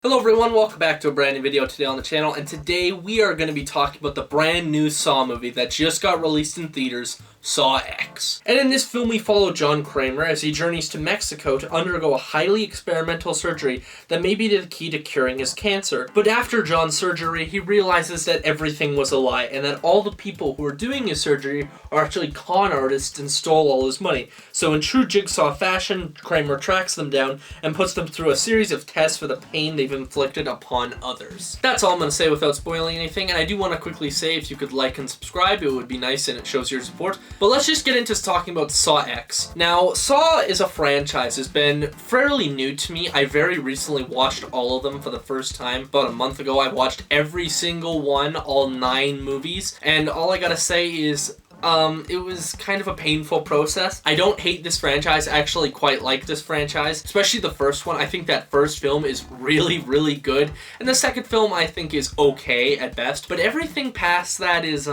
Hello everyone, welcome back to a brand new video today on the channel, and today we are going to be talking about the brand new Saw movie that just got released in theaters, Saw X. And in this film we follow John Kramer as he journeys to Mexico to undergo a highly experimental surgery that may be the key to curing his cancer. But after John's surgery, he realizes that everything was a lie and that all the people who are doing his surgery are actually con artists and stole all his money. So in true Jigsaw fashion, Kramer tracks them down and puts them through a series of tests for the pain they've inflicted upon others. That's all I'm going to say without spoiling anything, and I do want to quickly say if you could like and subscribe, it would be nice and it shows your support. But let's just get into talking about Saw X. Now, Saw is a franchise. Has been fairly new to me. I very recently watched all of them for the first time. About a month ago, I watched every single one, all 9 movies, and all I gotta say is it was kind of a painful process. I don't hate this franchise. I actually quite like this franchise, especially the first one. I think that first film is really, really good, and the second film I think is okay at best, but everything past that is,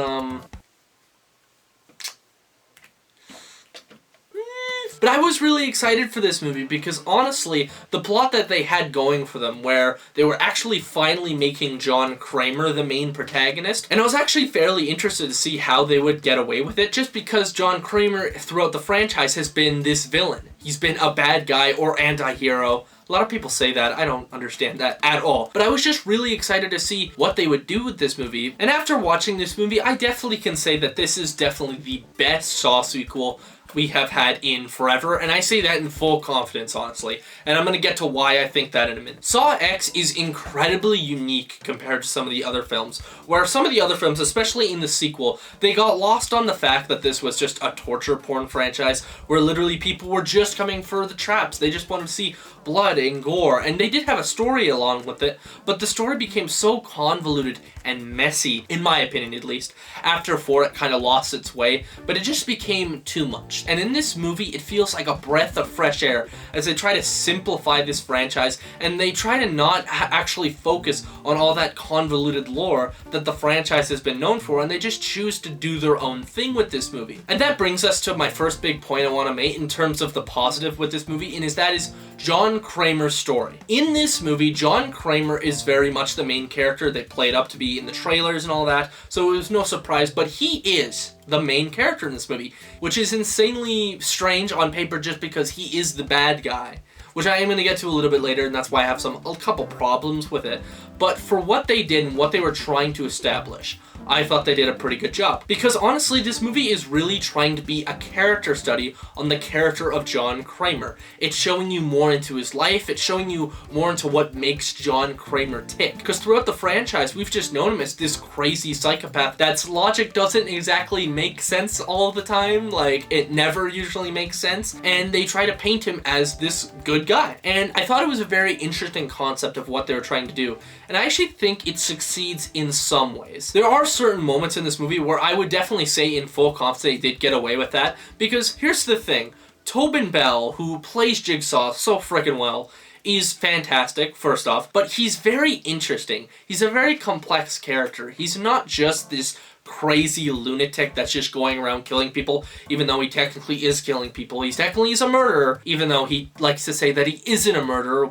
But I was really excited for this movie because honestly, the plot that they had going for them, where they were actually finally making John Kramer the main protagonist, and I was actually fairly interested to see how they would get away with it, just because John Kramer throughout the franchise has been this villain. He's been a bad guy or anti-hero. A lot of people say that. I don't understand that at all. But I was just really excited to see what they would do with this movie. And after watching this movie, I definitely can say that this is definitely the best Saw sequel we have had in forever, and I say that in full confidence, honestly, and I'm going to get to why I think that in a minute. Saw X is incredibly unique compared to some of the other films, where some of the other films, especially in the sequel, they got lost on the fact that this was just a torture porn franchise, where literally people were just coming for the traps. They just wanted to see blood and gore, and they did have a story along with it, but the story became so convoluted and messy, in my opinion at least, after 4 it kind of lost its way, but it just became too much. And in this movie, it feels like a breath of fresh air as they try to simplify this franchise, and they try to not actually focus on all that convoluted lore that the franchise has been known for, and they just choose to do their own thing with this movie. And that brings us to my first big point I want to make in terms of the positive with this movie, and that is John Kramer's story. In this movie, John Kramer is very much the main character. They played up to be in the trailers and all that, so it was no surprise, but he is the main character in this movie, which is insanely strange on paper just because he is the bad guy, which I am going to get to a little bit later, and that's why I have a couple problems with it. But for what they did and what they were trying to establish, I thought they did a pretty good job. Because honestly, this movie is really trying to be a character study on the character of John Kramer. It's showing you more into his life, it's showing you more into what makes John Kramer tick. Because throughout the franchise, we've just known him as this crazy psychopath that's logic doesn't exactly make sense all the time, like it never usually makes sense, and they try to paint him as this good guy. And I thought it was a very interesting concept of what they were trying to do, and I actually think it succeeds in some ways. There are certain moments in this movie where I would definitely say in full confidence they did get away with that, because here's the thing. Tobin Bell, who plays Jigsaw so freaking well, is fantastic, first off, but he's very interesting. He's a very complex character. He's not just this crazy lunatic that's just going around killing people, even though he technically is killing people. He technically is a murderer, even though he likes to say that he isn't a murderer.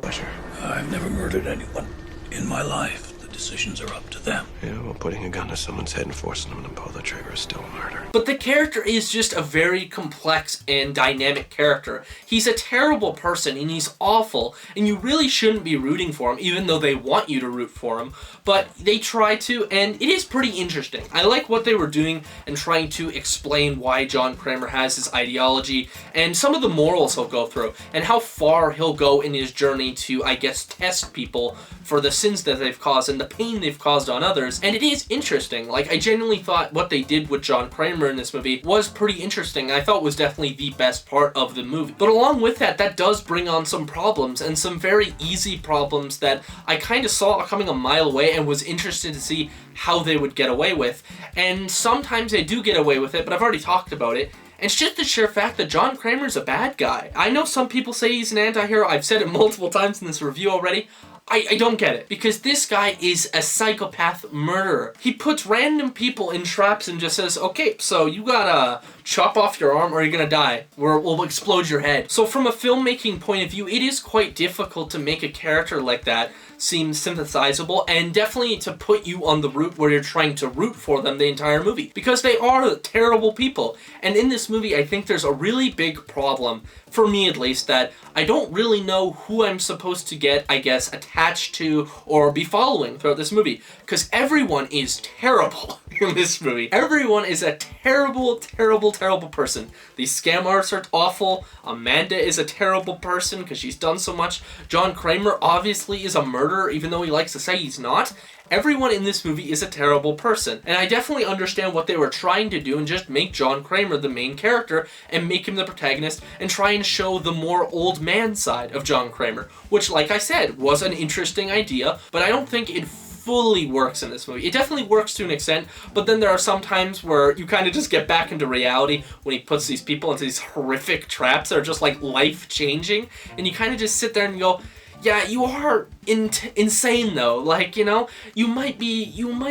I've never murdered anyone in my life. The decisions are up to them. Yeah, well, putting a gun to someone's head and forcing them to pull the trigger is still murder. But the character is just a very complex and dynamic character. He's a terrible person, and he's awful, and you really shouldn't be rooting for him, even though they want you to root for him. But they try to, and it is pretty interesting. I like what they were doing and trying to explain why John Kramer has his ideology, and some of the morals he'll go through, and how far he'll go in his journey to, I guess, test people for the sins that they've caused and the pain they've caused on others. And it is interesting. Like, I genuinely thought what they did with John Kramer in this movie was pretty interesting. I thought it was definitely the best part of the movie. But along with that, that does bring on some problems, and some very easy problems that I kind of saw coming a mile away and was interested to see how they would get away with. And sometimes they do get away with it, but I've already talked about it. And it's just the sheer fact that John Kramer's a bad guy. I know some people say he's an anti-hero. I've said it multiple times in this review already. I don't get it, because this guy is a psychopath murderer. He puts random people in traps and just says, okay, so you gotta chop off your arm or you're gonna die, or we'll explode your head. So from a filmmaking point of view, it is quite difficult to make a character like that seem sympathizable, and definitely to put you on the route where you're trying to root for them the entire movie. Because they are terrible people. And in this movie, I think there's a really big problem, for me at least, that I don't really know who I'm supposed to get, I guess, attached to or be following throughout this movie. Because everyone is terrible in this movie. Everyone is a terrible, terrible, terrible person. The scam artists are awful. Amanda is a terrible person because she's done so much. John Kramer obviously is a murderer, even though he likes to say he's not. Everyone in this movie is a terrible person. And I definitely understand what they were trying to do and just make John Kramer the main character and make him the protagonist and try and show the more old man side of John Kramer, which, like I said, was an interesting idea, but I don't think it fully works in this movie. It definitely works to an extent, but then there are some times where you kind of just get back into reality when he puts these people into these horrific traps that are just like life-changing, and you kind of just sit there and go, yeah, you are insane though. Like, you know, you might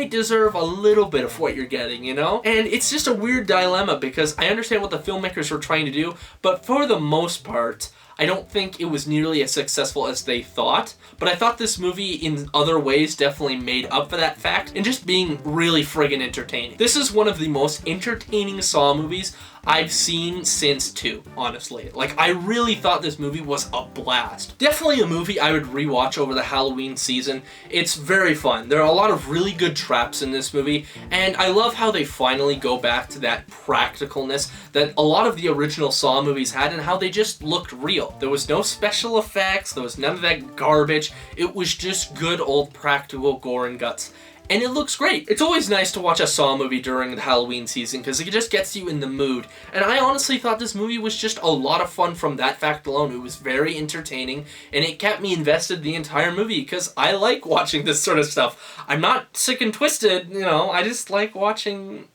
deserve a little bit of what you're getting, you know? And it's just a weird dilemma because I understand what the filmmakers were trying to do, but for the most part, I don't think it was nearly as successful as they thought, but I thought this movie in other ways definitely made up for that fact and just being really friggin' entertaining. This is one of the most entertaining Saw movies I've seen since 2, honestly. Like, I really thought this movie was a blast. Definitely a movie I would rewatch over the Halloween season. It's very fun. There are a lot of really good traps in this movie, and I love how they finally go back to that practicalness that a lot of the original Saw movies had and how they just looked real. There was no special effects, there was none of that garbage. It was just good old practical gore and guts. And it looks great. It's always nice to watch a Saw movie during the Halloween season because it just gets you in the mood. And I honestly thought this movie was just a lot of fun from that fact alone. It was very entertaining and it kept me invested the entire movie because I like watching this sort of stuff. I'm not sick and twisted, you know, I just like watching.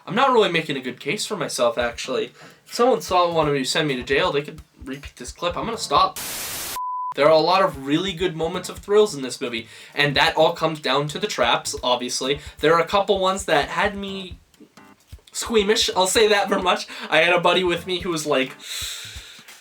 I'm not really making a good case for myself, actually. If someone wanted to send me to jail, they could repeat this clip. I'm gonna stop. There are a lot of really good moments of thrills in this movie, and that all comes down to the traps, obviously. There are a couple ones that had me squeamish, I'll say that for much. I had a buddy with me who was like,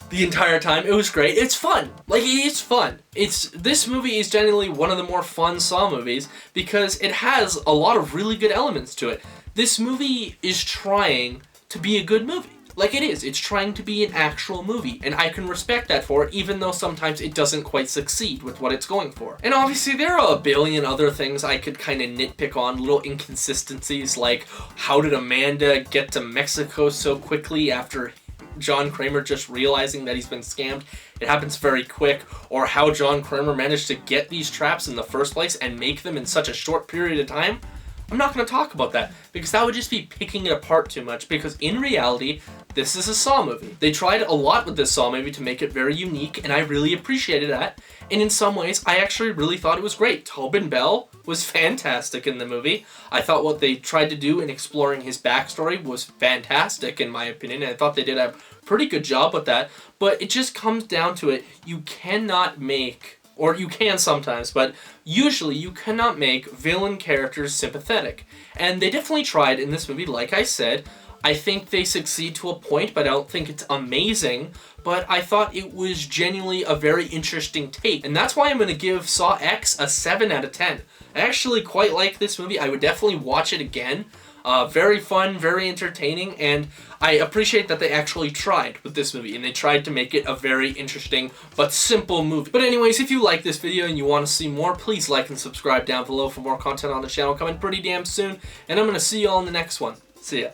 the entire time. It was great. It's fun. Like, it's fun. This movie is generally one of the more fun Saw movies because it has a lot of really good elements to it. This movie is trying to be a good movie. Like it is. It's trying to be an actual movie, and I can respect that for it, even though sometimes it doesn't quite succeed with what it's going for. And obviously there are a billion other things I could kind of nitpick on, little inconsistencies like how did Amanda get to Mexico so quickly after John Kramer just realizing that he's been scammed. It happens very quick. Or how John Kramer managed to get these traps in the first place and make them in such a short period of time. I'm not going to talk about that because that would just be picking it apart too much because in reality, this is a Saw movie. They tried a lot with this Saw movie to make it very unique and I really appreciated that. And in some ways, I actually really thought it was great. Tobin Bell was fantastic in the movie. I thought what they tried to do in exploring his backstory was fantastic in my opinion. And I thought they did a pretty good job with that. But it just comes down to it. You cannot make, or you can sometimes, but usually you cannot make villain characters sympathetic. And they definitely tried in this movie, like I said. I think they succeed to a point, but I don't think it's amazing. But I thought it was genuinely a very interesting take. And that's why I'm going to give Saw X a 7 out of 10. I actually quite like this movie. I would definitely watch it again. Very fun, very entertaining, and I appreciate that they actually tried with this movie, and they tried to make it a very interesting but simple movie. But anyways, if you like this video and you want to see more, please like and subscribe down below for more content on the channel coming pretty damn soon, and I'm going to see you all in the next one. See ya.